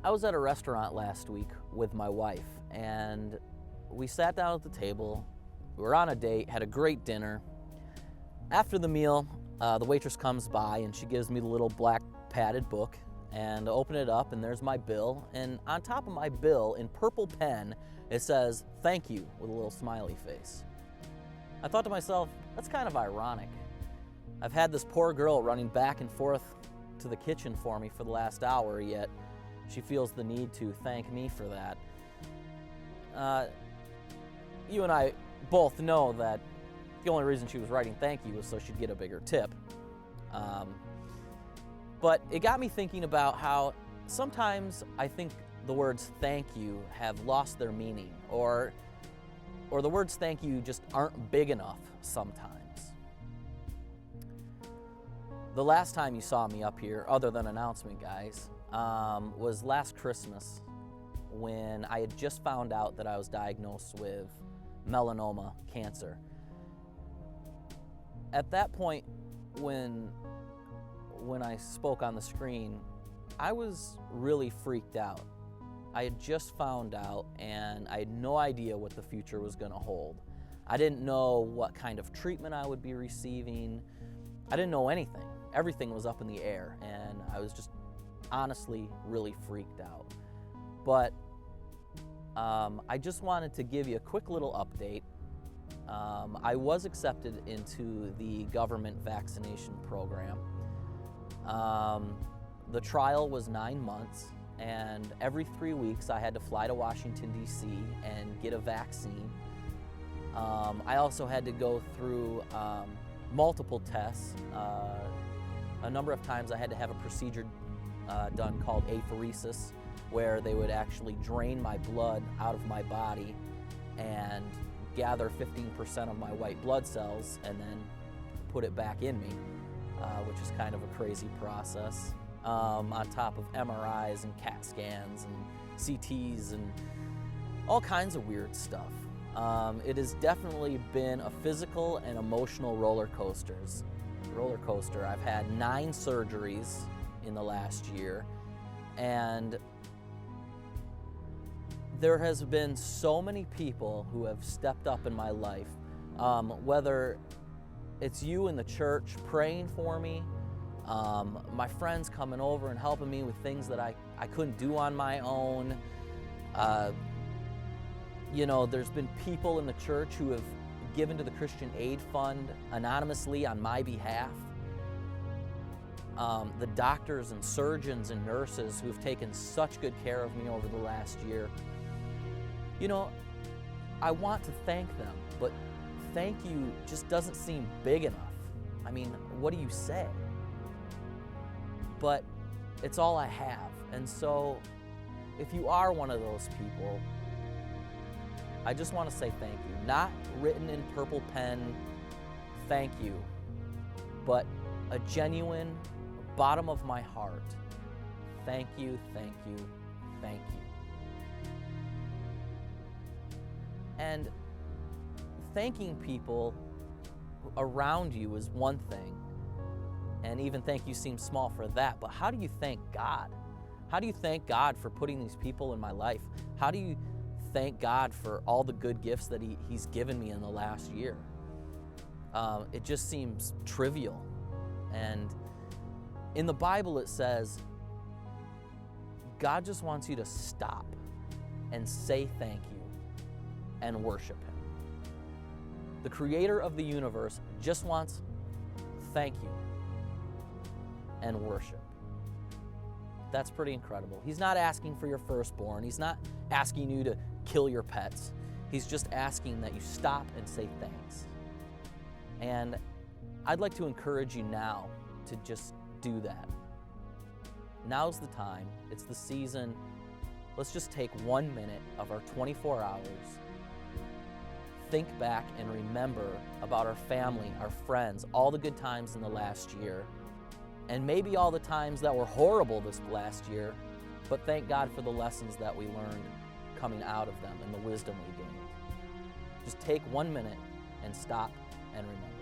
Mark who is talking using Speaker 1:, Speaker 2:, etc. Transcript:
Speaker 1: I was at a restaurant last week with my wife, and we sat down at the table. We were on a date, had a great dinner. After the meal, the waitress comes by and she gives me the little black padded book, and I open it up and there's my bill, and on top of my bill in purple pen it says "thank you" with a little smiley face. I thought to myself, that's kind of ironic. I've had this poor girl running back and forth to the kitchen for me for the last hour, yet she feels the need to thank me for that. You and I both know that the only reason she was writing thank you was so she'd get a bigger tip. But it got me thinking about how sometimes I think the words thank you have lost their meaning, or the words thank you just aren't big enough sometimes. The last time you saw me up here, other than announcement guys, was last Christmas when I had just found out that I was diagnosed with melanoma cancer. At that point, when I spoke on the screen, I was really freaked out. I had just found out and I had no idea what the future was going to hold. I didn't know what kind of treatment I would be receiving. I didn't know anything. Everything was up in the air, and I was just honestly really freaked out. But I just wanted to give you a quick little update. I was accepted into the government vaccination program. The trial was 9 months, and every 3 weeks I had to fly to Washington, D.C. and get a vaccine. I also had to go through multiple tests. A number of times I had to have a procedure done called apheresis, where they would actually drain my blood out of my body and gather 15% of my white blood cells and then put it back in me, which is kind of a crazy process, on top of MRIs and CAT scans and CTs and all kinds of weird stuff. It has definitely been a physical and emotional roller coaster. I've had 9 surgeries in the last year, and there has been so many people who have stepped up in my life, whether it's you in the church praying for me, my friends coming over and helping me with things that I couldn't do on my own. You know, there's been people in the church who have given to the Christian Aid Fund anonymously on my behalf. The doctors and surgeons and nurses who have taken such good care of me over the last year. You know, I want to thank them, but thank you just doesn't seem big enough. I mean, what do you say? But it's all I have. And so if you are one of those people, I just want to say thank you. Not written in purple pen, thank you, but a genuine, bottom of my heart, thank you, thank you, thank you. And thanking people around you is one thing, and even thank you seems small for that, but how do you thank God? How do you thank God for putting these people in my life? How do you thank God for all the good gifts that He's given me in the last year? It just seems trivial. And in the Bible it says, God just wants you to stop and say thank you and worship Him. The Creator of the universe just wants thank you and worship. That's pretty incredible. He's not asking for your firstborn. He's not asking you to kill your pets. He's just asking that you stop and say thanks. And I'd like to encourage you now to just do that. Now's the time. It's the season. Let's just take 1 minute of our 24 hours. Think back and remember about our family, our friends, all the good times in the last year, and maybe all the times that were horrible this last year, but thank God for the lessons that we learned coming out of them and the wisdom we gained. Just take 1 minute and stop and remember.